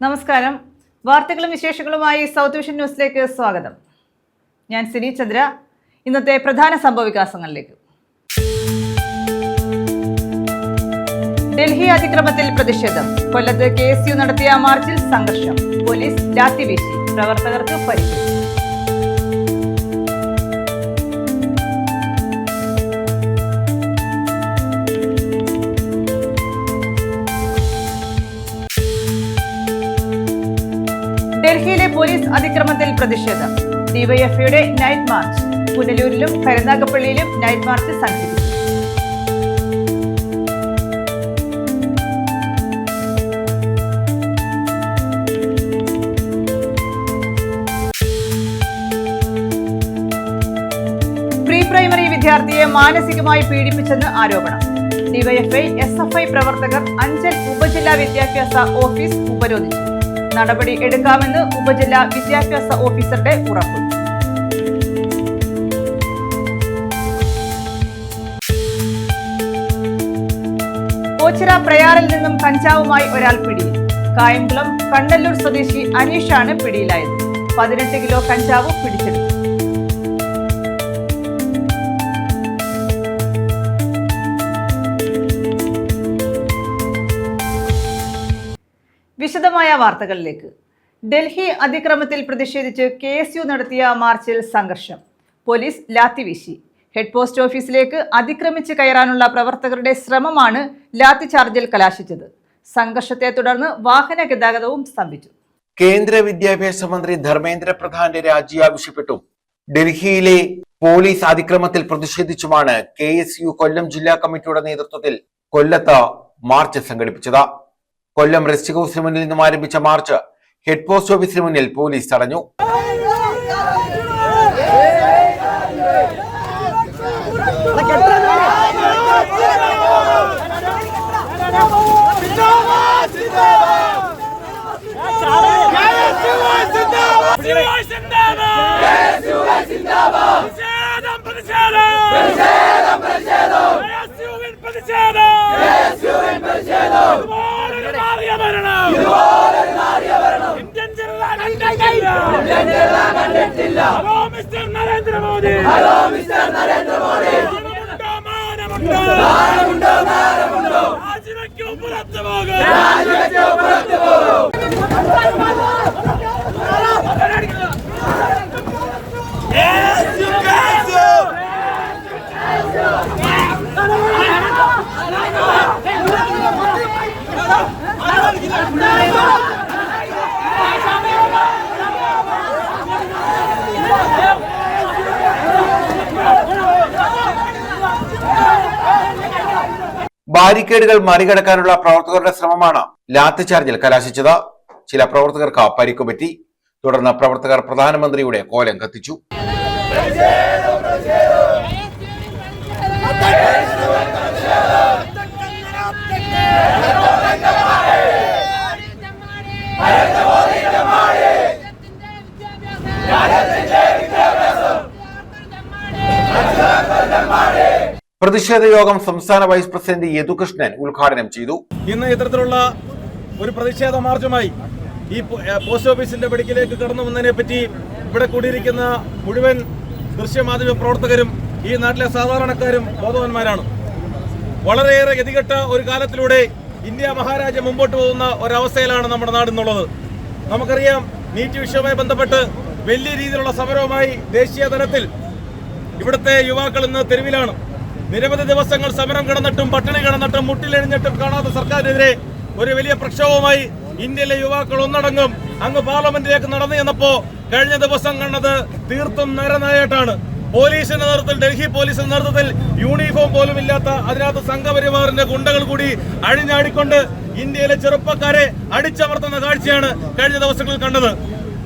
നമസ്കാരം. വാർത്തകളും വിശേഷങ്ങളുമായി സൗത്ത് വിഷൻ ന്യൂസിലേക്ക് സ്വാഗതം. ഞാൻ സിനി ചന്ദ്ര. ഇന്നത്തെ പ്രധാന സംഭവവികാസങ്ങളിലേക്ക്. ഡൽഹി അതിക്രമത്തിൽ പ്രതിഷേധം. കൊല്ലത്ത് KSU നടത്തിയ മാർച്ചിൽ സംഘർഷം. പോലീസ് ലാത്തി വീശി. പ്രവർത്തകർക്ക് പരിക്ക്. ഡൽഹിയിലെ പോലീസ് അതിക്രമത്തിൽ പ്രതിഷേധം. ഡിവൈഎഫ്ഐയുടെ നൈറ്റ് മാർച്ച്. പുനലൂരിലും കരുനാഗപ്പള്ളിയിലും നൈറ്റ് മാർച്ച് സംഘടിപ്പിച്ചു. പ്രീ പ്രൈമറി വിദ്യാർത്ഥിയെ മാനസികമായി പീഡിപ്പിച്ചെന്ന് ആരോപണം. ഡിവൈഎഫ്ഐ SFI പ്രവർത്തകർ അഞ്ചൽ ഉപജില്ലാ വിദ്യാഭ്യാസ ഓഫീസ് ഉപരോധിച്ചു. നടപടി എടുക്കാമെന്ന് ഉപജില്ലാ വിദ്യാഭ്യാസ ഓഫീസറുടെ ഉറപ്പ്. ഓച്ചിറ പ്രയാറിൽ നിന്നും കഞ്ചാവുമായി ഒരാൾ പിടിയിൽ. കായംകുളം കണ്ടല്ലൂർ സ്വദേശി അനീഷാണ് പിടിയിലായത്. 18 കിലോ കഞ്ചാവ് പിടിച്ചെടുത്തു. വിശദമായ വാർത്തകളിലേക്ക്. ഡൽഹി അതിക്രമത്തിൽ പ്രതിഷേധിച്ച് KSU നടത്തിയ മാർച്ചിൽ സംഘർഷം. പോലീസ് ലാത്തിവീശി. ഹെഡ് പോസ്റ്റ് ഓഫീസിലേക്ക് അതിക്രമിച്ച് കയറാനുള്ള പ്രവർത്തകരുടെ ശ്രമമാണ് ലാത്തി ചാർജിൽ കലാശിച്ചത്. സംഘർഷത്തെ തുടർന്ന് വാഹന ഗതാഗതവും സ്തംഭിച്ചു. കേന്ദ്ര വിദ്യാഭ്യാസ മന്ത്രി ധർമ്മേന്ദ്ര പ്രധാന്റെ രാജി ആവശ്യപ്പെട്ടു ഡൽഹിയിലെ പോലീസ് അതിക്രമത്തിൽ പ്രതിഷേധിച്ചുമാണ് KSU കൊല്ലം ജില്ലാ കമ്മിറ്റിയുടെ നേതൃത്വത്തിൽ കൊല്ലത്ത് മാർച്ച് സംഘടിപ്പിച്ചത്. കൊല്ലം റെസ്റ്റ് ഹൌസിന് മുന്നിൽ നിന്നും ആരംഭിച്ച മാർച്ച് ഹെഡ് പോസ്റ്റ് ഓഫീസിന് മുന്നിൽ പോലീസ് തടഞ്ഞു. നരേന്ദ്ര മോദി പുറത്തു പോകും. ബാരിക്കേഡുകൾ മറികടക്കാനുള്ള പ്രവർത്തകരുടെ ശ്രമമാണ് ലാത്തിചാർജിൽ കലാശിച്ചത്. ചില പ്രവർത്തകർക്ക് പരിക്കുപറ്റി. തുടർന്ന് പ്രവർത്തകർ പ്രധാനമന്ത്രിയുടെ കോലം കത്തിച്ചു. പ്രതിഷേധ യോഗം സംസ്ഥാന വൈസ് പ്രസിഡന്റ് യദുകൃഷ്ണൻ ഉദ്ഘാടനം ചെയ്തു. ഇന്ന് ഇത്തരത്തിലുള്ള ഒരു പ്രതിഷേധ മാർച്ചുമായി ഈ പോസ്റ്റ് ഓഫീസിന്റെ പടിക്കിലേക്ക് കടന്നു വന്നതിനെ പറ്റി ഇവിടെ കൂടിയിരിക്കുന്ന മുഴുവൻ ദൃശ്യമാധ്യമ പ്രവർത്തകരും ഈ നാട്ടിലെ സാധാരണക്കാരും ബോധവാന്മാരാണ്. വളരെയേറെ ഗതികെട്ട ഒരു കാലത്തിലൂടെ ഇന്ത്യ മഹാരാജ്യം മുമ്പോട്ട് പോകുന്ന ഒരവസ്ഥയിലാണ് നമ്മുടെ നാടെന്നുള്ളത്. നമുക്കറിയാം, നീറ്റ് വിഷയവുമായി ബന്ധപ്പെട്ട് വലിയ രീതിയിലുള്ള സമരവുമായി ദേശീയ തലത്തിൽ ഇവിടുത്തെ യുവാക്കൾ ഇന്ന് തെരുവിലാണ്. നിരവധി ദിവസങ്ങൾ സമരം കിടന്നിട്ടും പട്ടിണി കിടന്നിട്ടും മുട്ടിലെഴിഞ്ഞിട്ടും കാണാത്ത സർക്കാരിനെതിരെ ഒരു വലിയ പ്രക്ഷോഭവുമായി ഇന്ത്യയിലെ യുവാക്കൾ ഒന്നടങ്കം അങ്ങ് പാർലമെന്റിലേക്ക് നടന്നു ചെന്നപ്പോ കഴിഞ്ഞ ദിവസം കണ്ടത് തീർത്തും നരനായായിട്ടാണ്. പോലീസിന്റെ നേതൃത്വത്തിൽ, ഡൽഹി പോലീസിന്റെ നേതൃത്വത്തിൽ യൂണിഫോം പോലും ഇല്ലാത്ത, അതിനകത്ത് സംഘപരിവാറിന്റെ ഗുണ്ടകൾ കൂടി അഴിഞ്ഞാടിക്കൊണ്ട് ഇന്ത്യയിലെ ചെറുപ്പക്കാരെ അടിച്ചമർത്തുന്ന കാഴ്ചയാണ് കഴിഞ്ഞ ദിവസങ്ങളിൽ കണ്ടത്.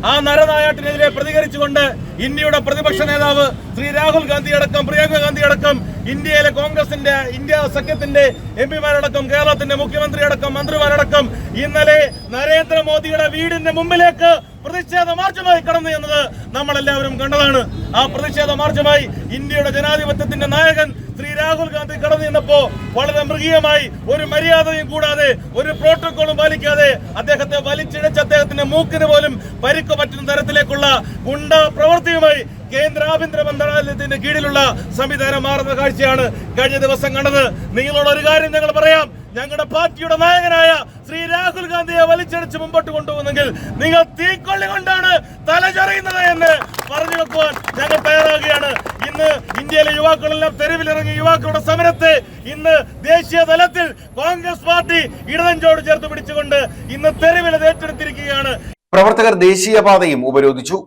ആ നരനായാട്ടിനെതിരെ പ്രതികരിച്ചുകൊണ്ട് ഇന്ത്യയുടെ പ്രതിപക്ഷ നേതാവ് ശ്രീ രാഹുൽ ഗാന്ധി അടക്കം, പ്രിയങ്ക ഗാന്ധി അടക്കം, ഇന്ത്യയിലെ കോൺഗ്രസിന്റെ, ഇന്ത്യ സഖ്യത്തിന്റെ MP മാരടക്കം, കേരളത്തിന്റെ മുഖ്യമന്ത്രി അടക്കം, മന്ത്രിമാരടക്കം ഇന്നലെ നരേന്ദ്രമോദിയുടെ വീടിന്റെ മുമ്പിലേക്ക് പ്രതിഷേധ മാർച്ചുമായി കടന്നു എന്നത് നമ്മളെല്ലാവരും കണ്ടതാണ്. ആ പ്രതിഷേധ മാർച്ചുമായി ഇന്ത്യയുടെ ജനാധിപത്യത്തിന്റെ നായകൻ ശ്രീ രാഹുൽ ഗാന്ധി കടന്നു കണ്ടപ്പോ വളരെ മൃഗീയമായി ഒരു മര്യാദയും കൂടാതെ ഒരു പ്രോട്ടോകോളും പാലിക്കാതെ അദ്ദേഹത്തെ വലിച്ചിഴച്ച് അദ്ദേഹത്തിന്റെ മൂക്കിന് പോലും പരിക്ക് പറ്റുന്ന തരത്തിലേക്കുള്ള ഗുണ്ട പ്രവൃത്തിയുമായി കേന്ദ്ര ആഭ്യന്തര മന്ത്രാലയത്തിന്റെ കീഴിലുള്ള സംവിധാനം മാറുന്ന കാഴ്ചയാണ് കഴിഞ്ഞ ദിവസം കണ്ടത്. നിങ്ങളോട് ഒരു കാര്യം ഞങ്ങൾ പറയാം, ഞങ്ങളുടെ പാർട്ടിയുടെ നായകനായ ശ്രീ രാഹുൽ ഗാന്ധിയെ വലിച്ചടിച്ച് മുമ്പോട്ട് കൊണ്ടുപോകുന്നെങ്കിൽ നിങ്ങൾ തീക്കൊള്ളി കൊണ്ടാണ് തലചൊറിയുന്നത് എന്ന് പറഞ്ഞു വെക്കുവാൻ ഞങ്ങൾ തയ്യാറാകുകയാണ്. ഇന്ന് ഇന്ത്യയിലെ യുവാക്കളെല്ലാം തെരുവിലിറങ്ങി യുവാക്കളുടെ സമരത്തെ ഇന്ന് ദേശീയ തലത്തിൽ കോൺഗ്രസ് പാർട്ടി ഇടനെഞ്ചോട് ചേർത്ത് പിടിച്ചുകൊണ്ട് ഇന്ന് തെരുവിൽ ഏറ്റെടുത്തിരിക്കുകയാണ്. പ്രവർത്തകർ ദേശീയപാതയും ഉപരോധിച്ചു.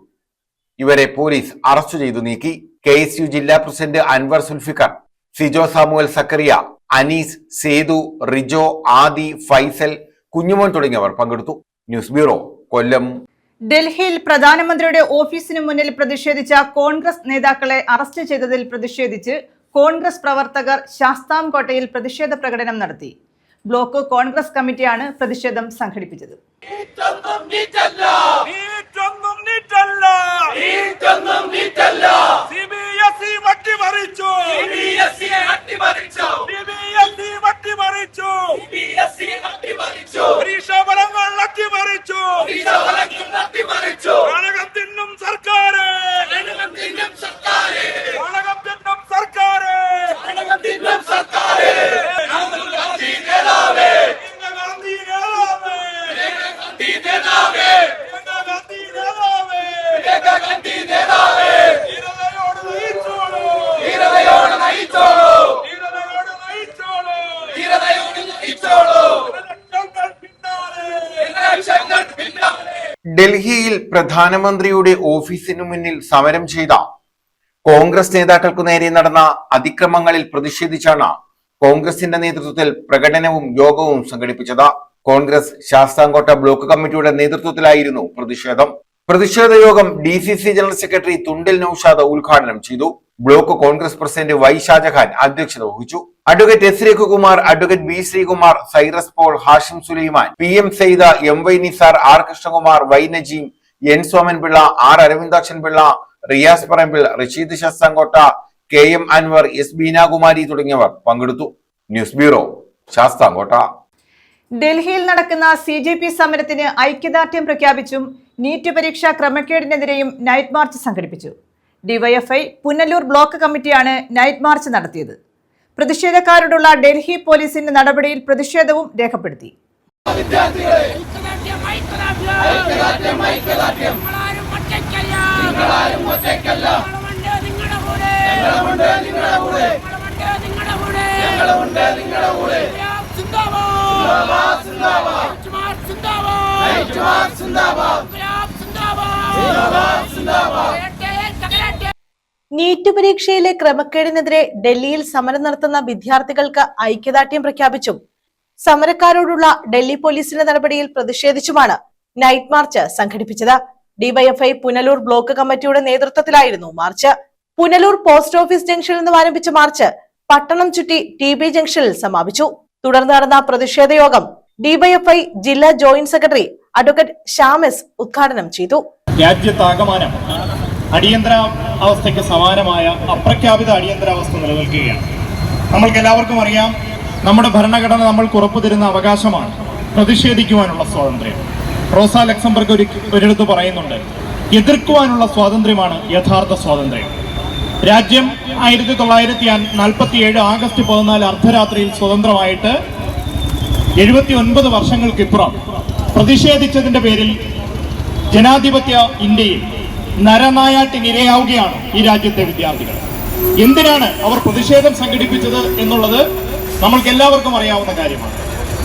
ഇവരെ പോലീസ് അറസ്റ്റ് ചെയ്തു നീക്കി. KSU ജില്ലാ പ്രസിഡന്റ് അൻവർ സുൽഫിക്കർ, സിജോ സാമുവൽ സക്കറിയ, അനീസ്, സേതു, റിജോ, ആദി, ഫൈസൽ, കുഞ്ഞുമോൻ തുടങ്ങിയവർ പങ്കെടുത്തു. ന്യൂസ് ബ്യൂറോ, കൊല്ലം. ഡൽഹിയിൽ പ്രധാനമന്ത്രിയുടെ ഓഫീസിന് മുന്നിൽ പ്രതിഷേധിച്ച കോൺഗ്രസ് നേതാക്കളെ അറസ്റ്റ് ചെയ്തതിൽ പ്രതിഷേധിച്ച് കോൺഗ്രസ് പ്രവർത്തകർ ശാസ്താംകോട്ടയിൽ പ്രതിഷേധ പ്രകടനം നടത്തി. ബ്ലോക്ക് കോൺഗ്രസ് കമ്മിറ്റിയാണ് പ്രതിഷേധം സംഘടിപ്പിച്ചത്. ഡൽഹിയിൽ പ്രധാനമന്ത്രിയുടെ ഓഫീസിനു മുന്നിൽ സമരം ചെയ്ത കോൺഗ്രസ് നേതാക്കൾക്കു നേരെ നടന്ന അതിക്രമങ്ങളിൽ പ്രതിഷേധിച്ചാണ് കോൺഗ്രസിന്റെ നേതൃത്വത്തിൽ പ്രകടനവും യോഗവും സംഘടിപ്പിച്ചത്. കോൺഗ്രസ് ശാസ്താംകോട്ട ബ്ലോക്ക് കമ്മിറ്റിയുടെ നേതൃത്വത്തിലായിരുന്നു പ്രതിഷേധം. പ്രതിഷേധ യോഗം DCC general secretary Thundil Naushad ഉദ്ഘാടനം ചെയ്തു. Block Congress president Y Shajahan അധ്യക്ഷത വഹിച്ചു. Advocate S Raghukumar, advocate B Sreekumar, Cyrus Paul, Hashim Sulaiman, PM Sayyida, MY Nisar, R Krishnakumar, Y Najeem, N Somanpillai, R Aravindakshan Pillai, Riyas Parambil, Rasheed Sasthamkotta, KM Anvar, S Beenakumari തുടങ്ങിയവർ പങ്കെടുത്തു. News bureau, Sasthamkotta. ഡൽഹിയിൽ നടക്കുന്ന CJP സമരത്തിന് ഐക്യദാർഢ്യം പ്രഖ്യാപിച്ചും നീറ്റ് പരീക്ഷാ ക്രമക്കേടിനെതിരെയും നൈറ്റ് മാർച്ച് സംഘടിപ്പിച്ചു. DYFI പുനലൂർ ബ്ലോക്ക് കമ്മിറ്റിയാണ് നൈറ്റ് മാർച്ച് നടത്തിയത്. പ്രതിഷേധക്കാരോടുള്ള ഡൽഹി പോലീസിന്റെ നടപടിയിൽ പ്രതിഷേധവും രേഖപ്പെടുത്തി. നീറ്റ് പരീക്ഷയിലെ ക്രമക്കേടിനെതിരെ ഡൽഹിയിൽ സമരം നടത്തുന്ന വിദ്യാർത്ഥികൾക്ക് ഐക്യദാർഢ്യം പ്രഖ്യാപിച്ചും സമരക്കാരോടുള്ള ഡൽഹി പോലീസിന്റെ നടപടിയിൽ പ്രതിഷേധിച്ചുമാണ് നൈറ്റ് മാർച്ച് സംഘടിപ്പിച്ചത്. DYFI പുനലൂർ ബ്ലോക്ക് കമ്മിറ്റിയുടെ നേതൃത്വത്തിലായിരുന്നു മാർച്ച്. പുനലൂർ പോസ്റ്റ് ഓഫീസ് ജംഗ്ഷനിൽ നിന്ന് ആരംഭിച്ച മാർച്ച് പട്ടണം ചുറ്റി TB ജംഗ്ഷനിൽ സമാപിച്ചു. തുടർന്ന് നടന്ന പ്രതിഷേധ യോഗം DYFI ജില്ലാ ജോയിന്റ് സെക്രട്ടറി അഡ്വക്കേറ്റ് ശ്യാമസ് ഉദ്ഘാടനം ചെയ്തു. രാജ്യത്താകമാനം അടിയന്തര അവസ്ഥയ്ക്ക് സമാനമായ അപ്രഖ്യാപിത അടിയന്തരാവസ്ഥ നിലനിൽക്കുകയാണ്. നമ്മൾക്ക് എല്ലാവർക്കും അറിയാം, നമ്മുടെ ഭരണഘടന നമ്മൾക്ക് ഉറപ്പു തരുന്ന അവകാശമാണ് പ്രതിഷേധിക്കുവാനുള്ള സ്വാതന്ത്ര്യം. റോസ ലക്സംബർഗ് ഒരിടത്ത് പറയുന്നുണ്ട്, എതിർക്കുവാനുള്ള സ്വാതന്ത്ര്യമാണ് യഥാർത്ഥ സ്വാതന്ത്ര്യം. രാജ്യം 1947 ആഗസ്റ്റ് 14 അർദ്ധരാത്രിയിൽ സ്വതന്ത്രമായിട്ട് 79 വർഷങ്ങൾക്കിപ്പുറം പ്രതിഷേധിച്ചതിന്റെ പേരിൽ ജനാധിപത്യ ഇന്ത്യയിൽ നരനായാട്ടിനിരയാവുകയാണ് ഈ രാജ്യത്തെ വിദ്യാർത്ഥികൾ. എന്തിനാണ് അവർ പ്രതിഷേധം സംഘടിപ്പിച്ചത് എന്നുള്ളത് നമ്മൾക്ക് എല്ലാവർക്കും അറിയാവുന്ന കാര്യമാണ്.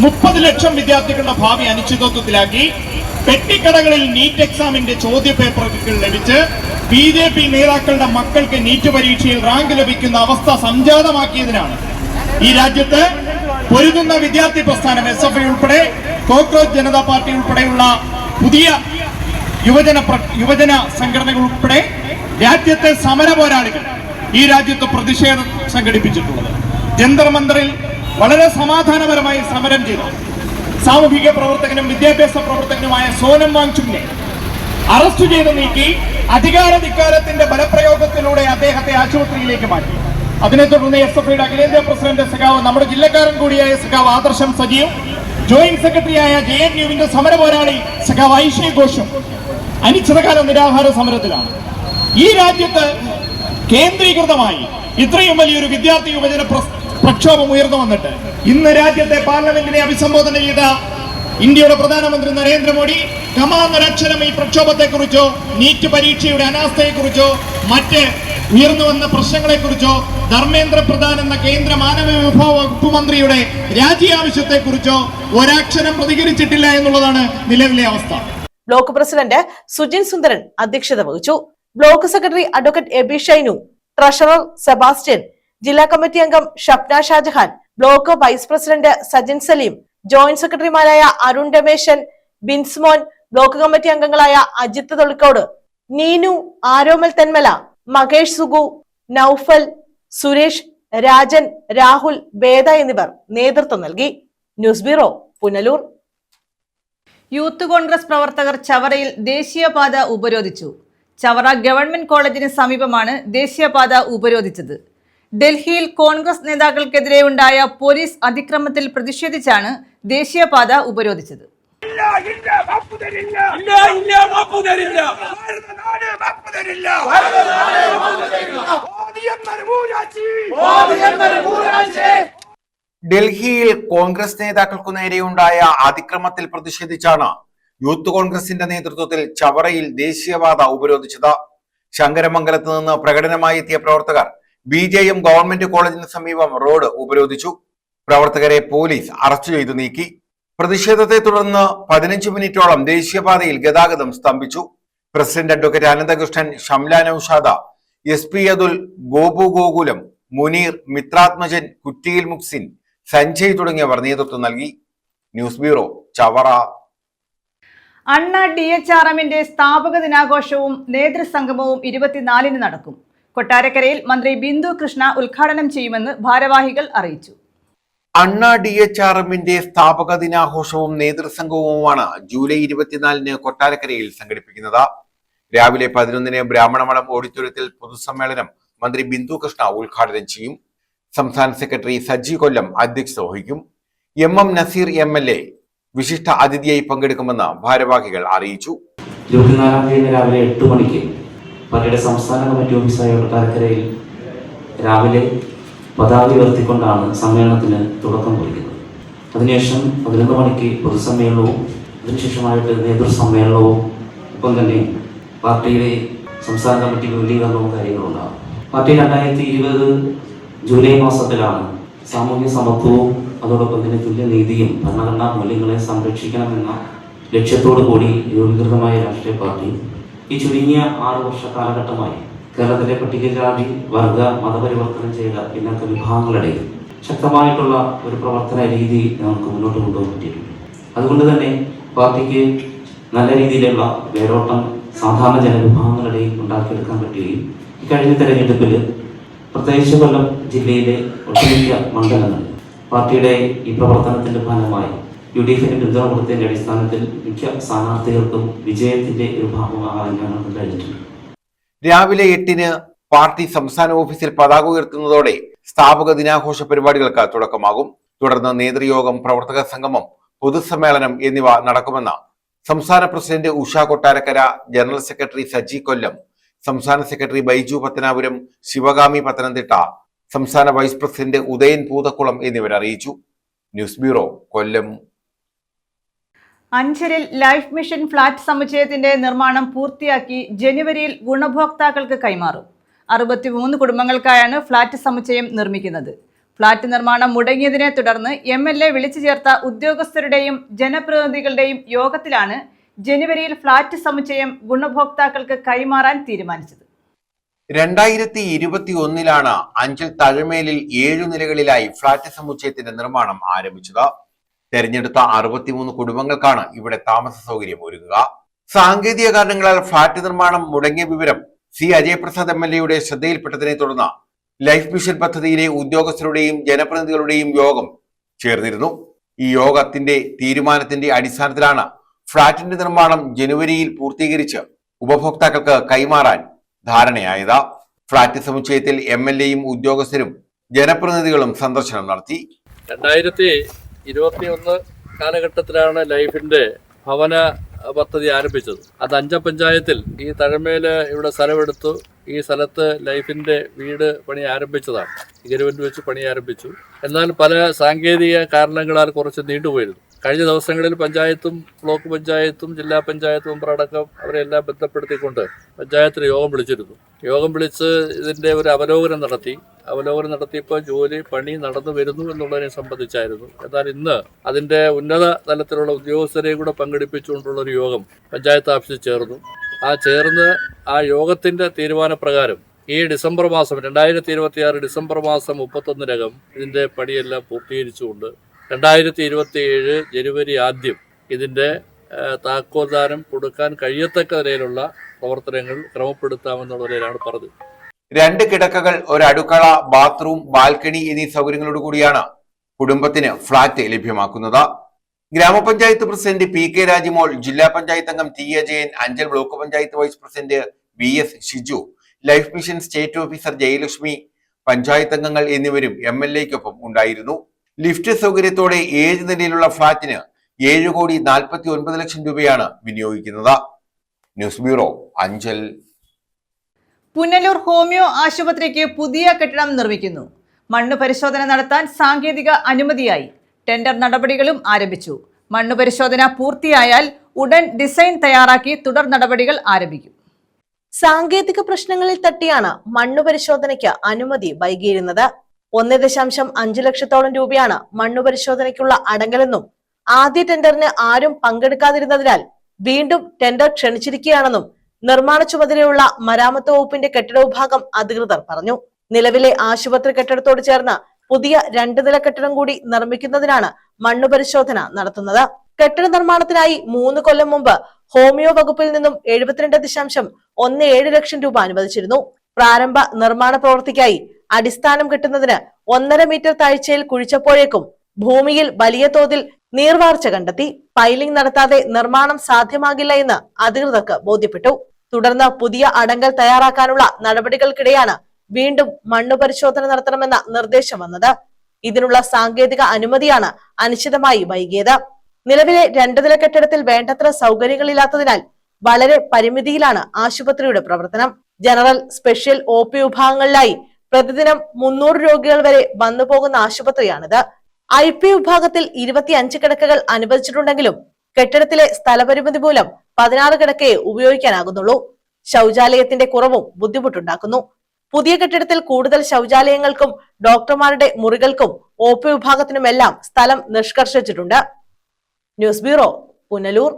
30 ലക്ഷം വിദ്യാർത്ഥികളുടെ ഭാവി അനിശ്ചിതത്വത്തിലാക്കി പെട്ടിക്കടകളിൽ നീറ്റ് എക്സാമിന്റെ ചോദ്യ പേപ്പറുകൾ ലഭിച്ച് BJP നേതാക്കളുടെ മക്കൾക്ക് നീറ്റ് പരീക്ഷയിൽ റാങ്ക് ലഭിക്കുന്ന അവസ്ഥ സംജാതമാക്കിയതിനാണ് ഈ രാജ്യത്ത് പൊരുതുന്ന വിദ്യാർത്ഥി പ്രസ്ഥാനം SFI ഉൾപ്പെടെ കോക്രോച്ച് ജനതാ പാർട്ടി ഉൾപ്പെടെയുള്ള പുതിയ യുവജന സംഘടനകൾ ഉൾപ്പെടെ രാജ്യത്തെ സമര പോരാളികൾ ഈ രാജ്യത്ത് പ്രതിഷേധം സംഘടിപ്പിച്ചിട്ടുള്ളത്. ജന്തർ മന്ദറിൽ വളരെ സമാധാനപരമായി സമരം ചെയ്തു സാമൂഹിക പ്രവർത്തകനും വിദ്യാഭ്യാസ പ്രവർത്തകനുമായ സോനം വാങ്ചുകിനെ അറസ്റ്റ് ചെയ്ത് നീക്കി അധികാരധികാരത്തിന്റെ ബലപ്രയോഗത്തിലൂടെ അദ്ദേഹത്തെ ആശുപത്രിയിലേക്ക് മാറ്റി. അതിനെ തുടർന്ന് SFIയുടെ അഖിലേന്ത്യാ പ്രസിഡന്റ് സഖാവ് നമ്മുടെ ജില്ലക്കാരൻ കൂടിയായ സഖാവ് ആദർശം സജീവ്, ജോയിന്റ് സെക്രട്ടറിയായ JNUവിന്റെ സമര പോരാളി സഖാവ് ഐഷി ഘോഷും അനിശ്ചിതകാല നിരാഹാര സമരത്തിലാണ്. ഈ രാജ്യത്ത് കേന്ദ്രീകൃതമായി ഇത്രയും വലിയൊരു വിദ്യാർത്ഥി യുവജന പ്രക്ഷോഭം ഉയർന്നു വന്നിട്ട് ഇന്ന് രാജ്യത്തെ പാർലമെന്റിനെ അഭിസംബോധന ചെയ്ത ഇന്ത്യയുടെ പ്രധാനമന്ത്രി നരേന്ദ്രമോദി കമാന്നൊരക്ഷരം ഈ പ്രക്ഷോഭത്തെക്കുറിച്ചോ നീറ്റ് പരീക്ഷയുടെ അനാസ്ഥയെക്കുറിച്ചോ മറ്റ് ഉയർന്നു വന്ന പ്രശ്നങ്ങളെക്കുറിച്ചോ ധർമ്മേന്ദ്ര പ്രധാൻ എന്ന കേന്ദ്ര മാനവ വിഭവ വകുപ്പ് മന്ത്രിയുടെ രാജി ആവശ്യത്തെക്കുറിച്ചോ ഒരക്ഷരം പ്രതികരിച്ചിട്ടില്ല എന്നുള്ളതാണ് നിലവിലെ അവസ്ഥ. ബ്ലോക്ക് പ്രസിഡന്റ് സുജിൻ സുന്ദരൻ അധ്യക്ഷത വഹിച്ചു. Block secretary advocate Aby Shainu, treasurer Sebastian, ജില്ലാ കമ്മിറ്റി അംഗം Shapna Shajahan, block vice president Sajin Saleem, joint സെക്രട്ടറിമാരായ അരുൺ രമേശൻ, ബിൻസ്മോൻ, ബ്ലോക്ക് കമ്മിറ്റി അംഗങ്ങളായ അജിത്ത് തൊളിക്കോട്, നീനു, ആരോമൽ തെന്മല, മകേഷ് സുഗു, നൌഫൽ, സുരേഷ്, രാജൻ, രാഹുൽ, വേദ എന്നിവർ നേതൃത്വം നൽകി. News bureau, Punalur. Youth Congress പ്രവർത്തകർ ചവറയിൽ ദേശീയപാത ഉപരോധിച്ചു. ചവറ ഗവൺമെന്റ് കോളേജിന് സമീപമാണ് ദേശീയപാത ഉപരോധിച്ചത്. ഡൽഹിയിൽ കോൺഗ്രസ് നേതാക്കൾക്കെതിരെ ഉണ്ടായ പോലീസ് അതിക്രമത്തിൽ പ്രതിഷേധിച്ചാണ് ദേശീയപാത ഉപരോധിച്ചത്. ഡൽഹിയിൽ കോൺഗ്രസ് നേതാക്കൾക്കു നേരെയുണ്ടായ അതിക്രമത്തിൽ പ്രതിഷേധിച്ചാണ് യൂത്ത് കോൺഗ്രസിന്റെ നേതൃത്വത്തിൽ ചവറയിൽ ദേശീയപാത ഉപരോധിച്ചത്. ശങ്കരമംഗലത്ത് നിന്ന് പ്രകടനമായി എത്തിയ പ്രവർത്തകർ BJM ഗവൺമെന്റ് കോളേജിന് സമീപം റോഡ് ഉപരോധിച്ചു. പ്രവർത്തകരെ പോലീസ് അറസ്റ്റ് ചെയ്തു നീക്കി. പ്രതിഷേധത്തെ തുടർന്ന് 15 മിനിറ്റോളം ദേശീയപാതയിൽ ഗതാഗതം സ്തംഭിച്ചു. President advocate Ananthakrishnan, Shamla Naushad, SP Athul, Gopu Gokulam, Muneer, Mithrathmajan, Kuttiyil Muksin, Sanjay തുടങ്ങിയവർ നേതൃത്വം നൽകി. News bureau, Chavara. അണ്ണ DHRMന്റെ സ്ഥാപക ദിനാഘോഷവും നേതൃസംഗമവും 24-ന് നടക്കും. കൊട്ടാരക്കരയിൽ മന്ത്രി ബിന്ദു കൃഷ്ണ ഉദ്ഘാടനം ചെയ്യുമെന്ന് ഭാരവാഹികൾ അറിയിച്ചു. അണ്ണ DHRMന്റെ സ്ഥാപക ദിനാഘോഷവും നേതൃസംഗമവുമാണ് ജൂലൈ 24-ന് കൊട്ടാരക്കരയിൽ സംഘടിപ്പിക്കുന്നത്. രാവിലെ 11-ന് ബ്രാഹ്മണമഠം ഓഡിറ്റോറിയത്തിൽ പൊതുസമ്മേളനം മന്ത്രി ബിന്ദു കൃഷ്ണ ഉദ്ഘാടനം ചെയ്യും. സംസ്ഥാന സെക്രട്ടറി സജി കൊല്ലം അധ്യക്ഷത വഹിക്കും. MM നസീർ MLA വിശിഷ്ട അതിഥിയായി പങ്കെടുക്കുമെന്ന് ഭാരവാഹികൾ അറിയിച്ചു. 24-ാം തീയതി രാവിലെ 8 മണിക്ക് പാർട്ടിയുടെ സംസ്ഥാന കമ്മിറ്റി ഓഫീസായ കൊട്ടാരക്കരയിൽ രാവിലെ പതാക ഉയർത്തിക്കൊണ്ടാണ് സമ്മേളനത്തിന് തുടക്കം കുറിക്കുന്നത്. അതിനുശേഷം 11 മണിക്ക് പൊതുസമ്മേളനവും അതിനുശേഷമായിട്ട് നേതൃസമ്മേളനവും ഒപ്പം തന്നെ പാർട്ടിയുടെ സംസ്ഥാന കമ്മിറ്റി വിപുലീകരണവും കാര്യങ്ങളുണ്ടാകും. പാർട്ടി 2020 ജൂലൈ മാസത്തിലാണ് സാമൂഹ്യ സമത്വവും അതോടൊപ്പം തന്നെ തുല്യനീതിയും ഭരണഘടനാ മൂല്യങ്ങളെ സംരക്ഷിക്കണമെന്ന ലക്ഷ്യത്തോടു കൂടി രൂപീകൃതമായ രാഷ്ട്രീയ പാർട്ടി ഈ ചുരുങ്ങിയ 6 വർഷ കാലഘട്ടമായി കേരളത്തിലെ പട്ടികജാതി വർഗ മതപരിവർത്തനം ചെയ്ത പിന്നാക്ക വിഭാഗങ്ങളുടെ ശക്തമായിട്ടുള്ള ഒരു പ്രവർത്തന രീതി നമുക്ക് മുന്നോട്ട് കൊണ്ടുപോകാൻ പറ്റിയിട്ടുണ്ട്. അതുകൊണ്ട് തന്നെ പാർട്ടിക്ക് നല്ല രീതിയിലുള്ള വേരോട്ടം സാധാരണ ജനവിഭാഗങ്ങളുടെയും ഉണ്ടാക്കിയെടുക്കാൻ പറ്റുകയും ഇക്കഴിഞ്ഞ തെരഞ്ഞെടുപ്പിൽ പ്രത്യേകിച്ച് കൊല്ലം ജില്ലയിലെ ഒട്ടുമിക്ക മണ്ഡലങ്ങളിൽ പാർട്ടിയുടെ ഈ പ്രവർത്തനത്തിന്റെ ഫലമായി UDFിന് പിന്തുണ കൊടുത്തതിന്റെ അടിസ്ഥാനത്തിൽ മിക്ക സ്ഥാനാർത്ഥികൾക്കും വിജയത്തിന്റെ ഒരു ഭാഗമാകാൻ ഞങ്ങൾക്ക് കഴിഞ്ഞിട്ടുണ്ട്. രാവിലെ 8-ന് പാർട്ടി സംസ്ഥാന ഓഫീസിൽ പതാക ഉയർത്തുന്നതോടെ സ്ഥാപക ദിനാഘോഷ പരിപാടികൾക്ക് തുടക്കമാകും. തുടർന്ന് നേതൃയോഗം, പ്രവർത്തക സംഗമം, പൊതുസമ്മേളനം എന്നിവ നടക്കുമെന്ന് സംസ്ഥാന president Usha Kottarakkara, general secretary Saji Kollam, സംസ്ഥാന സെക്രട്ടറി ബൈജു പത്തനാപുരം, ശിവകാമി പത്തനംതിട്ട, സംസ്ഥാന വൈസ് പ്രസിഡന്റ് ഉദയൻ പൂതക്കുളം എന്നിവർ അറിയിച്ചു. News bureau, Kollam. അഞ്ചലിൽ ലൈഫ് മിഷൻ ഫ്ളാറ്റ് സമുച്ചയത്തിന്റെ നിർമ്മാണം പൂർത്തിയാക്കി ജനുവരിയിൽ ഗുണഭോക്താക്കൾക്ക് കൈമാറും. 63 കുടുംബങ്ങൾക്കായാണ് ഫ്ളാറ്റ് സമുച്ചയം നിർമ്മിക്കുന്നത്. ഫ്ളാറ്റ് നിർമ്മാണം മുടങ്ങിയതിനെ തുടർന്ന് MLA വിളിച്ചു ചേർത്ത ഉദ്യോഗസ്ഥരുടെയും ജനപ്രതിനിധികളുടെയും യോഗത്തിലാണ് ജനുവരിയിൽ ഫ്ളാറ്റ് സമുച്ചയം ഗുണഭോക്താക്കൾക്ക് കൈമാറാൻ തീരുമാനിച്ചത്. 2021-ലാണ് അഞ്ചൽ തഴമേലിൽ 7 നിലകളിലായി ഫ്ളാറ്റ് സമുച്ചയത്തിന്റെ നിർമ്മാണം ആരംഭിച്ചത്. തെരഞ്ഞെടുത്ത 63 കുടുംബങ്ങൾക്കാണ് ഇവിടെ താമസ സൗകര്യം ഒരുക്കുക. സാങ്കേതിക കാരണങ്ങളാൽ ഫ്ളാറ്റ് നിർമ്മാണം മുടങ്ങിയ വിവരം C. അജയപ്രസാദ് MLA ശ്രദ്ധയിൽപ്പെട്ടതിനെ തുടർന്ന് ലൈഫ് മിഷൻ പദ്ധതിയിലെ ഉദ്യോഗസ്ഥരുടെയും ജനപ്രതിനിധികളുടെയും യോഗം ചേർന്നിരുന്നു. ഈ യോഗത്തിന്റെ തീരുമാനത്തിന്റെ അടിസ്ഥാനത്തിലാണ് ഫ്ളാറ്റിന്റെ നിർമ്മാണം ജനുവരിയിൽ പൂർത്തീകരിച്ച് ഉപഭോക്താക്കൾക്ക് കൈമാറാൻ ധാരണയായത്. ഫ്ളാറ്റ് സമുച്ചയത്തിൽ MLAയും ഉദ്യോഗസ്ഥരും ജനപ്രതിനിധികളും സന്ദർശനം നടത്തി. 2021 കാലഘട്ടത്തിലാണ് ലൈഫിന്റെ ഭവന പദ്ധതി ആരംഭിച്ചത്. അത് അഞ്ചം പഞ്ചായത്തിൽ ഈ തഴമേല് ഇവിടെ സ്ഥലമെടുത്തു. ഈ സ്ഥലത്ത് ലൈഫിന്റെ വീട് പണി ആരംഭിച്ചതാണ്. ഗവൺമെന്റ് വെച്ച് പണി ആരംഭിച്ചു. എന്നാൽ പല സാങ്കേതിക കാരണങ്ങളാൽ കുറച്ച് നീണ്ടുപോയിരുന്നു. കഴിഞ്ഞ ദിവസങ്ങളിൽ പഞ്ചായത്തും ബ്ലോക്ക് പഞ്ചായത്തും ജില്ലാ പഞ്ചായത്ത് മെമ്പറടക്കം അവരെല്ലാം ബന്ധപ്പെടുത്തിക്കൊണ്ട് പഞ്ചായത്തിൽ യോഗം വിളിച്ചിരുന്നു. യോഗം വിളിച്ച് ഇതിൻ്റെ ഒരു അവലോകനം നടത്തിയപ്പോൾ പണി നടന്നു വരുന്നു എന്നുള്ളതിനെ സംബന്ധിച്ചായിരുന്നു. എന്നാൽ ഇന്ന് അതിൻ്റെ ഉന്നത തലത്തിലുള്ള ഉദ്യോഗസ്ഥരെയും കൂടെ പങ്കെടുപ്പിച്ചുകൊണ്ടുള്ളൊരു യോഗം പഞ്ചായത്ത് ഓഫീസിൽ ചേർന്നു. ആ യോഗത്തിൻ്റെ തീരുമാനപ്രകാരം ഈ ഡിസംബർ മാസം 2026 ഡിസംബർ മാസം 31-നകം ഇതിൻ്റെ പണിയെല്ലാം പൂർത്തീകരിച്ചുകൊണ്ട് 2027 ജനുവരി ആദ്യം ഇതിൻ്റെ താക്കോൽദാനം കൊടുക്കാൻ കഴിയത്തക്ക നിലയിലുള്ള പ്രവർത്തനങ്ങൾ ക്രമപ്പെടുത്താമെന്നുള്ള നിലയിലാണ് പറഞ്ഞത്. 2 കിടക്കകൾ, ഒരു അടുക്കള, ബാത്റൂം, ബാൽക്കണി എന്നീ സൗകര്യങ്ങളോട് കൂടിയാണ് കുടുംബത്തിന് ഫ്ളാറ്റ് ലഭ്യമാക്കുന്നത്. ഗ്രാമപഞ്ചായത്ത് പ്രസിഡന്റ് PK രാജിമോൾ, ജില്ലാ പഞ്ചായത്ത് അംഗം T Ajayan, Anchal block panchayat vice president VS Shiju, life mission state officer Jayalakshmi, panchayat അംഗങ്ങൾ എന്നിവരും MLAയ്ക്കൊപ്പം ഉണ്ടായിരുന്നു. ലിഫ്റ്റ് സൗകര്യത്തോടെ 7 നിലയിലുള്ള ഫ്ളാറ്റിന് 7,49,00,000 രൂപയാണ് വിനിയോഗിക്കുന്നത്. News bureau, Anchal. Punalur homeo ആശുപത്രിക്ക് പുതിയ കെട്ടിടം നിർമ്മിക്കുന്നു. മണ്ണ് പരിശോധന നടത്താൻ സാങ്കേതിക അനുമതിയായി. ടെൻഡർ നടപടികളും ആരംഭിച്ചു. മണ്ണ് പരിശോധന പൂർത്തിയായാൽ ഉടൻ ഡിസൈൻ തയ്യാറാക്കി തുടർ നടപടികൾ ആരംഭിക്കും. സാങ്കേതിക പ്രശ്നങ്ങളിൽ തട്ടിയാണ് മണ്ണു പരിശോധനയ്ക്ക് അനുമതി വൈകിയിരുന്നത്. 1.5 ലക്ഷത്തോളം രൂപയാണ് മണ്ണു പരിശോധനയ്ക്കുള്ള അടങ്കലെന്നും ആദ്യ ടെൻഡറിന് ആരും പങ്കെടുക്കാതിരുന്നതിനാൽ വീണ്ടും ടെൻഡർ ക്ഷണിച്ചിരിക്കുകയാണെന്നും നിർമ്മാണ ചുമതലയുള്ള മരാമത്ത് വകുപ്പിന്റെ കെട്ടിട വിഭാഗം അധികൃതർ പറഞ്ഞു. നിലവിലെ ആശുപത്രി കെട്ടിടത്തോട് ചേർന്ന് പുതിയ 2 നില കെട്ടിടം കൂടി നിർമ്മിക്കുന്നതിനാണ് മണ്ണു പരിശോധന നടത്തുന്നത്. കെട്ടിട നിർമ്മാണത്തിനായി 3 കൊല്ലം മുമ്പ് ഹോമിയോ വകുപ്പിൽ നിന്നും 72.17 ലക്ഷം രൂപ അനുവദിച്ചിരുന്നു. പ്രാരംഭ നിർമ്മാണ പ്രവൃത്തിക്കായി അടിസ്ഥാനം കെട്ടുന്നതിന് 1.5 മീറ്റർ താഴ്ചയിൽ കുഴിച്ചപ്പോഴേക്കും ഭൂമിയിൽ വലിയ തോതിൽ നീർവാർച്ച കണ്ടെത്തി. പൈലിംഗ് നടത്താതെ നിർമ്മാണം സാധ്യമാകില്ല എന്ന് അധികൃതർക്ക് ബോധ്യപ്പെട്ടു. തുടർന്ന് പുതിയ അടങ്കൽ തയ്യാറാക്കാനുള്ള നടപടികൾക്കിടെയാണ് വീണ്ടും മണ്ണു പരിശോധന നടത്തണമെന്ന നിർദ്ദേശം വന്നത്. ഇതിനുള്ള സാങ്കേതിക അനുമതിയാണ് അനിശ്ചിതമായി വൈകിയത്. നിലവിലെ 2 നില കെട്ടിടത്തിൽ വേണ്ടത്ര സൗകര്യങ്ങളില്ലാത്തതിനാൽ വളരെ പരിമിതിയിലാണ് ആശുപത്രിയുടെ പ്രവർത്തനം. ജനറൽ, സ്പെഷ്യൽ OP വിഭാഗങ്ങളിലായി പ്രതിദിനം 300 രോഗികൾ വരെ വന്നുപോകുന്ന ആശുപത്രിയാണിത്. IP വിഭാഗത്തിൽ 25 കിടക്കകൾ അനുവദിച്ചിട്ടുണ്ടെങ്കിലും കെട്ടിടത്തിലെ സ്ഥലപരിമിതി മൂലം 16 കിടക്കയെ ഉപയോഗിക്കാനാകുന്നുള്ളൂ. ശൗചാലയത്തിന്റെ കുറവും ബുദ്ധിമുട്ടുണ്ടാക്കുന്നു. പുതിയ കെട്ടിടത്തിൽ കൂടുതൽ ശൗചാലയങ്ങൾക്കും ഡോക്ടർമാരുടെ മുറികൾക്കും OP വിഭാഗത്തിനുമെല്ലാം സ്ഥലം നിഷ്കർഷിച്ചിട്ടുണ്ട്. News bureau, Punalur.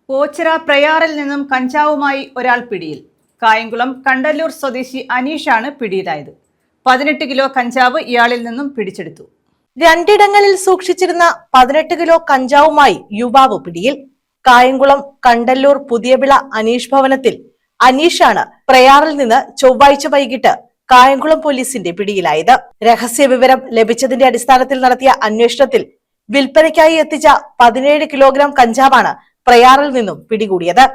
ഓച്ചിറ പ്രയാറിൽ നിന്നും കഞ്ചാവുമായി ഒരാൾ പിടിയിൽ. കായംകുളം കണ്ടല്ലൂർ സ്വദേശി അനീഷാണ് പിടിയിലായത്. 18 കിലോ കഞ്ചാവ് ഇയാളിൽ നിന്നും പിടിച്ചെടുത്തു. 2 ഇടങ്ങളിൽ സൂക്ഷിച്ചിരുന്ന 18 കിലോ കഞ്ചാവുമായി യുവാവ് പിടിയിൽ. കായംകുളം കണ്ടല്ലൂർ പുതിയവിള അനീഷ് ഭവനത്തിൽ അനീഷാണ് പ്രയാറിൽ നിന്ന് ചൊവ്വാഴ്ച വൈകിട്ട് കായംകുളം പോലീസിന്റെ പിടിയിലായത്. രഹസ്യ വിവരം ലഭിച്ചതിന്റെ അടിസ്ഥാനത്തിൽ നടത്തിയ അന്വേഷണത്തിൽ വിൽപ്പനയ്ക്കായി എത്തിച്ച 17 കിലോഗ്രാം കഞ്ചാവാണ് പ്രയാറിൽ നിന്നും പിടികൂടിയത്.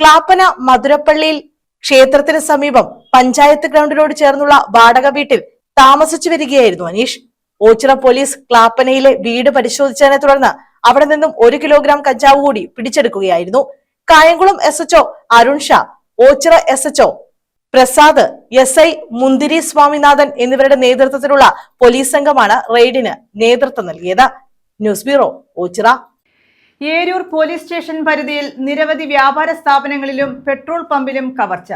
ക്ലാപ്പന മധുരപ്പള്ളിയിൽ ക്ഷേത്രത്തിന് സമീപം പഞ്ചായത്ത് ഗ്രൗണ്ടിനോട് ചേർന്നുള്ള വാടക വീട്ടിൽ താമസിച്ചു വരികയായിരുന്നു അനീഷ്. ഓച്ചിറ പോലീസ് ക്ലാപ്പനയിലെ വീട് പരിശോധിച്ചതിനെ തുടർന്ന് അവിടെ നിന്നും 1 കിലോഗ്രാം കഞ്ചാവ് കൂടി പിടിച്ചെടുക്കുകയായിരുന്നു. Kayamkulam SHO Arun Shah, Ochira SHO Prasad, SI മുന്തിരി സ്വാമിനാഥൻ എന്നിവരുടെ നേതൃത്വത്തിലുള്ള പോലീസ് സംഘമാണ് റെയ്ഡിന് നേതൃത്വം നൽകിയത്. News bureau, Ochira. Eroor police station പരിധിയിൽ നിരവധി വ്യാപാര സ്ഥാപനങ്ങളിലും പെട്രോൾ പമ്പിലും കവർച്ച.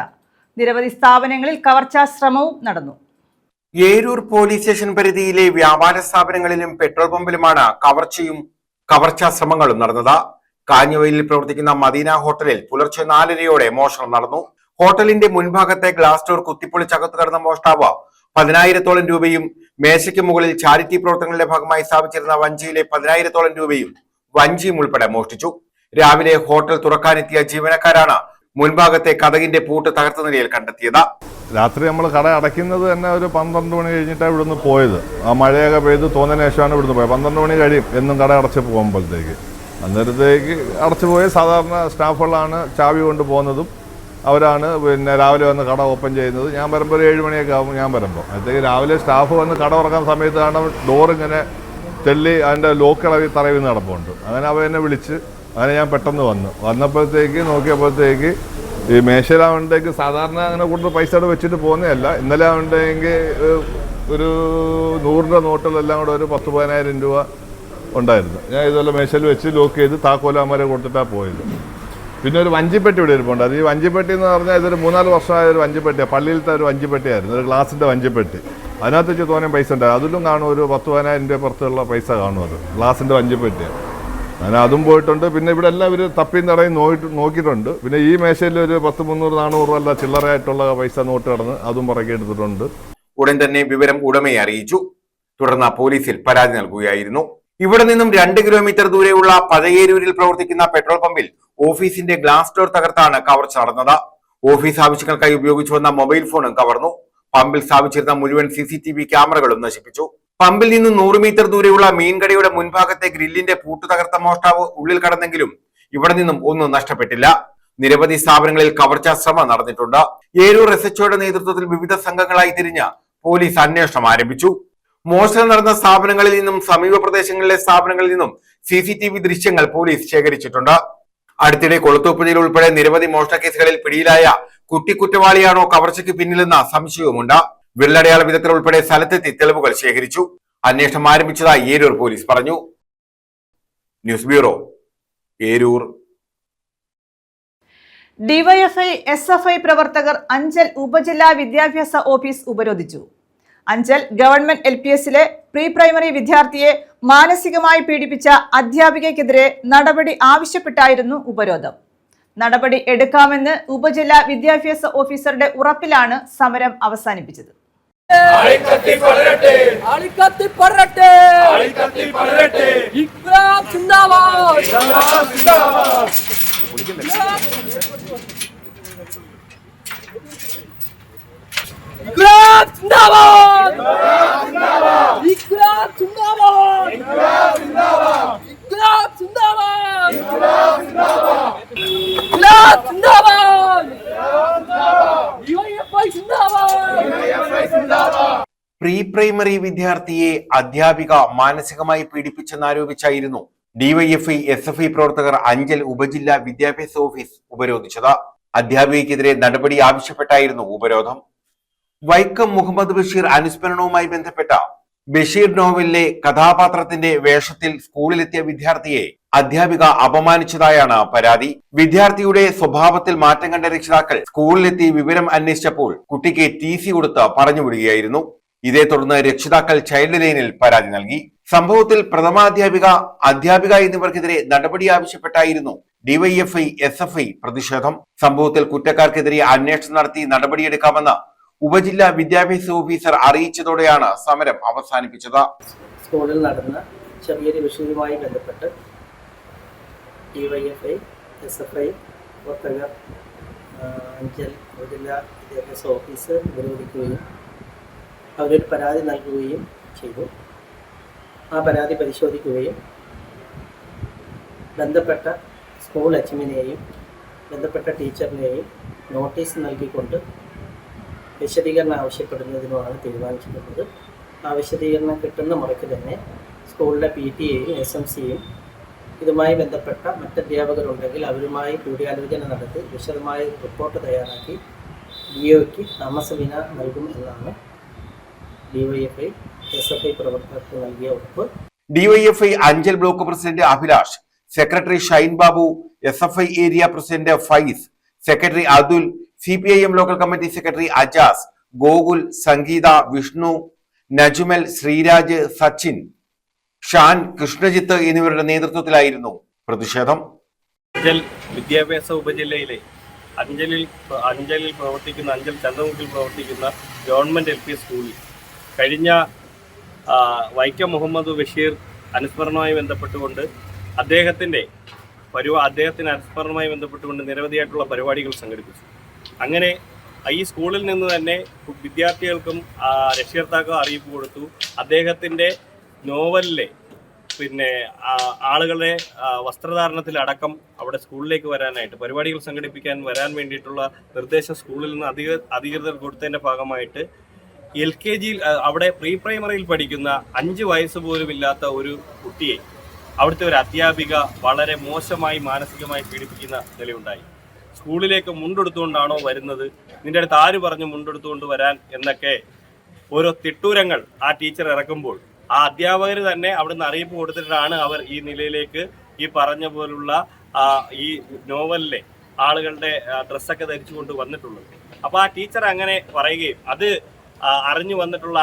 നിരവധി സ്ഥാപനങ്ങളിൽ കവർച്ചാ ശ്രമവും നടന്നു. ഏരൂർ പോലീസ് സ്റ്റേഷൻ പരിധിയിലെ വ്യാപാര സ്ഥാപനങ്ങളിലും പെട്രോൾ പമ്പിലുമാണ് കവർച്ചയും കവർച്ചാ ശ്രമങ്ങളും നടന്നത്. കാഞ്ഞവയലിൽ പ്രവർത്തിക്കുന്ന മദീന ഹോട്ടലിൽ പുലർച്ചെ 4:30 മോഷണം നടന്നു. ഹോട്ടലിന്റെ മുൻഭാഗത്തെ ഗ്ലാസ് ഡോർ കുത്തിപ്പൊളിച്ചകത്ത് കടന്ന മോഷ്ടാവ് 10,000-ഓളം രൂപയും മേശയ്ക്ക് മുകളിൽ ചാരിറ്റി പ്രവർത്തനങ്ങളുടെ ഭാഗമായി സ്ഥാപിച്ചിരുന്ന വഞ്ചിയിലെ 10,000-ഓളം രൂപയും വഞ്ചിയും ഉൾപ്പെടെ മോഷ്ടിച്ചു. രാവിലെ ഹോട്ടൽ തുറക്കാനെത്തിയ ജീവനക്കാരാണ് മുൻഭാഗത്തെ കതകിന്റെ പൂട്ട് തകർത്ത നിലയിൽ കണ്ടെത്തിയത്. രാത്രി നമ്മൾ കട അടയ്ക്കുന്നത് തന്നെ ഒരു 12 മണി കഴിഞ്ഞിട്ടാണ് ഇവിടുന്ന് പോയത്. ആ മഴയൊക്കെ പെയ്ത് തോന്നിയതിനു ശേഷമാണ് ഇവിടുന്ന് പോയത്. 12 മണി കഴിയും എന്നും കട അടച്ച് പോകുമ്പോഴത്തേക്ക്. അന്നേരത്തേക്ക് അടച്ചു പോയ സാധാരണ സ്റ്റാഫുകളാണ് ചാവി കൊണ്ട് പോകുന്നതും അവരാണ് പിന്നെ രാവിലെ വന്ന് കട ഓപ്പൺ ചെയ്യുന്നത്. ഞാൻ വരുമ്പോൾ ഒരു 7 മണിയൊക്കെ ആകുമ്പോൾ ഞാൻ വരുമ്പോൾ അപ്പോഴത്തേക്ക് രാവിലെ സ്റ്റാഫ് വന്ന് കട തുറക്കാൻ സമയത്ത് കാണാൻ ഡോറിങ്ങനെ തെള്ളി അതിൻ്റെ ലോക്കിളവി തറവിൽ നടപ്പുണ്ട്. അങ്ങനെ അവ എന്നെ വിളിച്ച് അങ്ങനെ ഞാൻ പെട്ടെന്ന് വന്നപ്പോഴത്തേക്ക് നോക്കിയപ്പോഴത്തേക്ക് ഈ മേശയിലാവുമ്പോഴത്തേക്ക് സാധാരണ അങ്ങനെ കൂടുതൽ പൈസ അവിടെ വെച്ചിട്ട് പോകുന്നതല്ല. ഇന്നലെ ആവുമ്പോഴത്തേക്ക് ഒരു 100 രൂപ നോട്ടിലെല്ലാം കൂടെ ഒരു 10-15,000 രൂപ ഉണ്ടായിരുന്നു. ഞാൻ ഇതുപോലെ മേശയിൽ വെച്ച് ലോക്ക് ചെയ്ത് താക്കോലാമാരെ കൊടുത്തിട്ടാണ് പോയത്. പിന്നെ ഒരു വഞ്ചിപ്പെട്ടി ഇവിടെ ഇരിപ്പുണ്ട്. അത് ഈ വഞ്ചിപ്പെട്ടി എന്ന് പറഞ്ഞാൽ ഇതൊരു 3-4 വർഷമായ ഒരു വഞ്ചിപ്പെട്ടിയാണ്. പള്ളിയിലത്തെ ഒരു വഞ്ചിപ്പെട്ടിയായിരുന്നു, ഒരു ഗ്ലാസിൻ്റെ വഞ്ചിപ്പെട്ടി. അതിനകത്ത് വെച്ച് തോന്നിയ പൈസ ഉണ്ടായിരുന്നു. അതിലും കാണും ഒരു 10-15,000 രൂപ പുറത്തുള്ള പൈസ കാണും. അത് ഗ്ലാസിൻ്റെ വഞ്ചിപ്പെട്ടിയാണ്. അങ്ങനെ അതും പോയിട്ടുണ്ട്. പിന്നെ ഇവിടെ എല്ലാം ഇവർ തപ്പിയും തടയും നോക്കിയിട്ടുണ്ട്. പിന്നെ ഈ മേശയിൽ ഒരു 10-300-400 അല്ല ചില്ലറയായിട്ടുള്ള പൈസ നോട്ട് കടന്ന് അതും പറക്കിയെടുത്തിട്ടുണ്ട്. ഉടൻ തന്നെ വിവരം ഉടമയെ അറിയിച്ചു. തുടർന്ന് പോലീസിൽ പരാതി നൽകുകയായിരുന്നു. ഇവിടെ നിന്നും 2 കിലോമീറ്റർ ദൂരെയുള്ള പഴയേരൂരിൽ പ്രവർത്തിക്കുന്ന പെട്രോൾ പമ്പിൽ ഓഫീസിന്റെ ഗ്ലാസ് ഡോർ തകർത്താണ് കവർച്ച നടന്നത്. ഓഫീസ് ആവശ്യങ്ങൾക്കായി ഉപയോഗിച്ചു വന്ന മൊബൈൽ ഫോണും കവർന്നു. പമ്പിൽ സ്ഥാപിച്ചിരുന്ന മുഴുവൻ CCTV ക്യാമറകളും നശിപ്പിച്ചു. പമ്പിൽ നിന്നും 100 മീറ്റർ ദൂരെയുള്ള മീൻകടയുടെ മുൻഭാഗത്തെ ഗ്രില്ലിന്റെ പൂട്ട് തകർത്ത മോഷ്ടാവ് ഉള്ളിൽ കടന്നെങ്കിലും ഇവിടെ നിന്നും ഒന്നും നഷ്ടപ്പെട്ടില്ല. നിരവധി സ്ഥാപനങ്ങളിൽ കവർച്ചാ ശ്രമം നടന്നിട്ടുണ്ട്. ഏരൂർ SHOയുടെ നേതൃത്വത്തിൽ വിവിധ സംഘങ്ങളായി തിരിഞ്ഞ് പോലീസ് അന്വേഷണം ആരംഭിച്ചു. മോഷണം നടന്ന സ്ഥാപനങ്ങളിൽ നിന്നും സമീപ പ്രദേശങ്ങളിലെ സ്ഥാപനങ്ങളിൽ നിന്നും CCTV ദൃശ്യങ്ങൾ പോലീസ് ശേഖരിച്ചിട്ടുണ്ട്. അടുത്തിടെ കൊളത്തൂപ്പുഴയിൽ ഉൾപ്പെടെ നിരവധി മോഷണ കേസുകളിൽ പിടിയിലായ കുറ്റവാളിയാണോ കവർച്ചയ്ക്ക് പിന്നിലെന്ന സംശയവുമുണ്ട്. വിരലടയാള വിദഗ്ധർ ഉൾപ്പെടെ സ്ഥലത്തെത്തി തെളിവുകൾ ശേഖരിച്ചു. അന്വേഷണം ആരംഭിച്ചതായി ഏരൂർ പോലീസ് പറഞ്ഞു. News bureau, Eroor. DYFI SFI പ്രവർത്തകർ അഞ്ചൽ ഉപജില്ലാ വിദ്യാഭ്യാസ ഓഫീസ് ഉപരോധിച്ചു. അഞ്ചൽ ഗവൺമെന്റ് LPSലെ പ്രീ പ്രൈമറി വിദ്യാർത്ഥിയെ മാനസികമായി പീഡിപ്പിച്ച അധ്യാപികയ്ക്കെതിരെ നടപടി ആവശ്യപ്പെട്ടായിരുന്നു ഉപരോധം. നടപടി എടുക്കാമെന്ന് ഉപജില്ലാ വിദ്യാഭ്യാസ ഓഫീസറുടെ ഉറപ്പിലാണ് സമരം അവസാനിപ്പിച്ചത്. പ്രീ പ്രൈമറി വിദ്യാർത്ഥിയെ അധ്യാപിക മാനസികമായി പീഡിപ്പിച്ചെന്നാരോപിച്ചായിരുന്നു ഡിവൈഎഫ്ഐ SFI പ്രവർത്തകർ അഞ്ചൽ ഉപജില്ലാ വിദ്യാഭ്യാസ ഓഫീസ് ഉപരോധിച്ചത്. അധ്യാപികയ്ക്കെതിരെ നടപടി ആവശ്യപ്പെട്ടായിരുന്നു ഉപരോധം. വൈക്കം മുഹമ്മദ് ബഷീർ അനുസ്മരണവുമായി ബന്ധപ്പെട്ട ബഷീർ നോവലിലെ കഥാപാത്രത്തിന്റെ വേഷത്തിൽ സ്കൂളിലെത്തിയ വിദ്യാർത്ഥിയെ അധ്യാപിക അപമാനിച്ചതായാണ് പരാതി. വിദ്യാർത്ഥിയുടെ സ്വഭാവത്തിൽ മാറ്റം കണ്ട രക്ഷിതാക്കൾ സ്കൂളിലെത്തി വിവരം അന്വേഷിച്ചപ്പോൾ കുട്ടിക്ക് TC കൊടുത്ത് പറഞ്ഞുവിടുകയായിരുന്നു. ഇതേ തുടർന്ന് രക്ഷിതാക്കൾ ചൈൽഡ് ലൈനിൽ പരാതി നൽകി. സംഭവത്തിൽ അധ്യാപിക എന്നിവർക്കെതിരെ നടപടി ആവശ്യപ്പെട്ടായിരുന്നു ഡിവൈഎഫ്ഐ SFI പ്രതിഷേധം. സംഭവത്തിൽ കുറ്റക്കാർക്കെതിരെ അന്വേഷണം നടത്തി നടപടിയെടുക്കാമെന്ന് ഉപജില്ലാ വിദ്യാഭ്യാസ ഓഫീസർ അറിയിച്ചതോടെയാണ് സമരം അവസാനിപ്പിച്ചത്. സ്കൂളിൽ നടന്ന ചെറിയൊരു വിഷയവുമായി ബന്ധപ്പെട്ട് ഡിവൈഎഫ്ഐ SFI പ്രവർത്തകർ അഞ്ചൽ ഉപജില്ലാ വിദ്യാഭ്യാസ ഓഫീസ് ഉപരോധിക്കുകയും അവരൊരു പരാതി നൽകുകയും ചെയ്തു. ആ പരാതി പരിശോധിക്കുകയും ബന്ധപ്പെട്ട സ്കൂൾ HMനെയും ബന്ധപ്പെട്ട ടീച്ചറിനെയും നോട്ടീസ് നൽകിക്കൊണ്ട് വിശദീകരണം ആവശ്യപ്പെടുന്നതിനുമാണ് തീരുമാനിച്ചിട്ടുള്ളത്. ആ വിശദീകരണം കിട്ടുന്ന മുറയ്ക്ക് തന്നെ സ്കൂളിലെ PTAയും SMCയും ഇതുമായി ബന്ധപ്പെട്ട മറ്റധ്യാപകരുണ്ടെങ്കിൽ അവരുമായി കൂടിയാലോചന നടത്തി വിശദമായ റിപ്പോർട്ട് തയ്യാറാക്കി DOയ്ക്ക് താമസവിന നൽകും എന്നാണ് ഡിവൈഎഫ്ഐ SFI പ്രവർത്തകർക്ക് നൽകിയ ഉറപ്പ്. DYFI Anchal block president Abhilash, secretary Shine Babu, SFI area president Faiz, secretary Athul, CPIM local committee secretary Ajas, Gokul, Sangeetha, Vishnu, Najumal, Sreeraj, Sachin, Shan, Krishnajith എന്നിവരുടെ നേതൃത്വത്തിലായിരുന്നു പ്രതിഷേധം. അഞ്ചൽ വിദ്യാഭ്യാസ ഉപജില്ലയിലെ അഞ്ചലിൽ പ്രവർത്തിക്കുന്ന അഞ്ചൽ ചന്ദ്രമുഖിൽ പ്രവർത്തിക്കുന്ന ഗവൺമെന്റ് LP സ്കൂളിൽ കഴിഞ്ഞ വൈക്കം മുഹമ്മദ് ബഷീർ അനുസ്മരണവുമായി ബന്ധപ്പെട്ടുകൊണ്ട് അദ്ദേഹത്തിന് അനുസ്മരണവുമായി ബന്ധപ്പെട്ടുകൊണ്ട് നിരവധിയായിട്ടുള്ള പരിപാടികൾ സംഘടിപ്പിച്ചു. അങ്ങനെ ഈ സ്കൂളിൽ നിന്ന് തന്നെ വിദ്യാർത്ഥികൾക്കും രക്ഷകർത്താക്കളും അറിയിപ്പ് കൊടുത്തു. അദ്ദേഹത്തിൻ്റെ നോവലിലെ പിന്നെ ആളുകളെ വസ്ത്രധാരണത്തിലടക്കം അവിടെ സ്കൂളിലേക്ക് വരാനായിട്ട് പരിപാടികൾ സംഘടിപ്പിക്കാൻ വരാൻ വേണ്ടിയിട്ടുള്ള നിർദ്ദേശം സ്കൂളിൽ നിന്ന് അധികൃതർ കൊടുത്തതിൻ്റെ ഭാഗമായിട്ട് LKG അവിടെ പ്രീ പ്രൈമറിയിൽ പഠിക്കുന്ന 5 വയസ്സ് പോലും ഇല്ലാത്ത ഒരു കുട്ടിയെ അവിടുത്തെ ഒരു അധ്യാപിക വളരെ മോശമായി മാനസികമായി പീഡിപ്പിക്കുന്ന നിലയുണ്ടായി. സ്കൂളിലേക്ക് മുണ്ടെടുത്തുകൊണ്ടാണോ വരുന്നത്, നിന്റെ അടുത്ത് ആര് പറഞ്ഞു മുണ്ടെടുത്തുകൊണ്ട് വരാൻ എന്നൊക്കെ ഓരോ തിട്ടൂരങ്ങൾ ആ ടീച്ചർ ഇറക്കുമ്പോൾ ആ അധ്യാപകർ തന്നെ അവിടുന്ന് അറിയിപ്പ് കൊടുത്തിട്ടാണ് അവർ ഈ നിലയിലേക്ക് ഈ പറഞ്ഞ പോലുള്ള ഈ നോവലിലെ ആളുകളുടെ ഡ്രസ്സൊക്കെ ധരിച്ചുകൊണ്ട് വന്നിട്ടുള്ളത്. അപ്പോൾ ആ ടീച്ചർ അങ്ങനെ പറയുകയും അത് അറിഞ്ഞു വന്നിട്ടുള്ള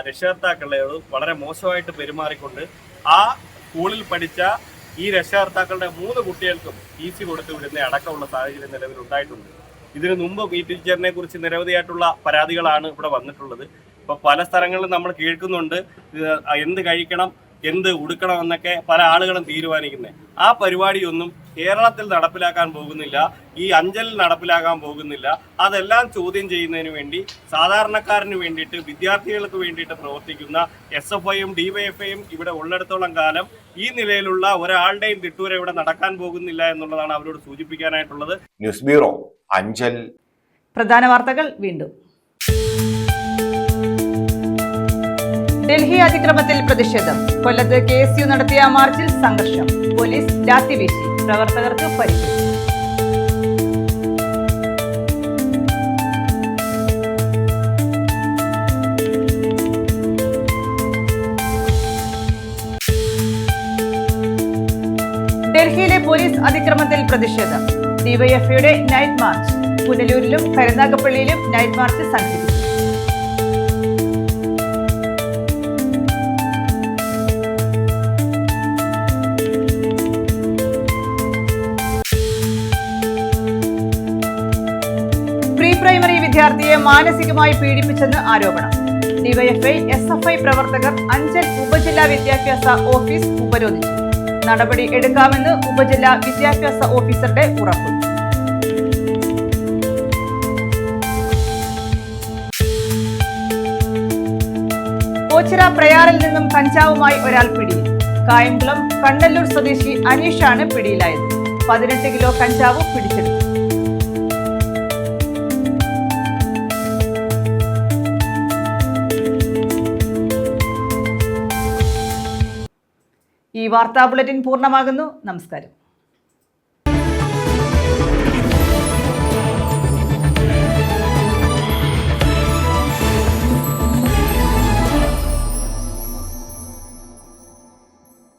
രക്ഷകർത്താക്കളോട് വളരെ മോശമായിട്ട് പെരുമാറിക്കൊണ്ട് ആ സ്കൂളിൽ പഠിച്ച ഈ രക്ഷകർത്താക്കളുടെ 3 കുട്ടികൾക്കും TC കൊടുത്തു വിടുന്ന അടക്കമുള്ള സാഹചര്യം നിലവിൽ ഉണ്ടായിട്ടുണ്ട്. ഇതിനു മുമ്പ് ഈ ടീച്ചറിനെ കുറിച്ച് നിരവധിയായിട്ടുള്ള പരാതികളാണ് ഇവിടെ വന്നിട്ടുള്ളത്. ഇപ്പോൾ പല സ്ഥലങ്ങളിലും നമ്മൾ കേൾക്കുന്നുണ്ട് എന്ത് കഴിക്കണം എന്ത് ഉടുക്കണം എന്നൊക്കെ പല ആളുകളും തീരുമാനിക്കുന്നത്. ആ പരിപാടിയൊന്നും കേരളത്തിൽ നടപ്പിലാക്കാൻ പോകുന്നില്ല, ഈ അഞ്ചലിൽ നടപ്പിലാക്കാൻ പോകുന്നില്ല. അതെല്ലാം ചോദ്യം ചെയ്യുന്നതിന് വേണ്ടി സാധാരണക്കാരന് വേണ്ടിയിട്ട് വിദ്യാർത്ഥികൾക്ക് വേണ്ടിയിട്ട് പ്രവർത്തിക്കുന്ന SFIയും DYFIയും ഇവിടെ ഉള്ളിടത്തോളം കാലം ഈ നിലയിലുള്ള ഒരാളുടെയും തിട്ടൂര ഇവിടെ നടക്കാൻ പോകുന്നില്ല എന്നുള്ളതാണ് അവരോട് സൂചിപ്പിക്കാനായിട്ടുള്ളത്. News bureau, Anchal. പ്രധാന വാർത്തകൾ വീണ്ടും. ഡൽഹി അതിക്രമത്തിൽ പ്രതിഷേധം. കൊല്ലത്ത് KSU നടത്തിയ മാർച്ചിൽ സംഘർഷം. പോലീസ് ലാത്തി വീശി. പ്രവർത്തകർക്ക് പരിക്ക്. ഡൽഹിയിലെ പോലീസ് അതിക്രമത്തിൽ പ്രതിഷേധം. DYFIയുടെ നൈറ്റ് മാർച്ച്. പുനലൂരിലും കരുനാഗപ്പള്ളിയിലും നൈറ്റ് മാർച്ച് സംഘടിപ്പിച്ചു. പ്രീ പ്രൈമറി വിദ്യാർത്ഥിയെ മാനസികമായി പീഡിപ്പിച്ചെന്ന് ആരോപണം. DYFI SFI പ്രവർത്തകർ അഞ്ചൽ ഉപജില്ലാ വിദ്യാഭ്യാസ ഓഫീസ് ഉപരോധിച്ചു. നടപടി എടുക്കാമെന്ന് ഉപജില്ലാ വിദ്യാഭ്യാസ ഓഫീസറുടെ ഉറപ്പ്. ഓച്ചിറ പ്രയാറിൽ നിന്നും കഞ്ചാവുമായി ഒരാൾ പിടിയിൽ. കായംകുളം കണ്ടല്ലൂർ സ്വദേശി അനീഷാണ് പിടിയിലായത്. 18 കിലോ കഞ്ചാവ് പിടിച്ചെടുത്തു. ഈ വാർത്താ ബുള്ളറ്റിൻ പൂർണ്ണമാകുന്നു. നമസ്കാരം.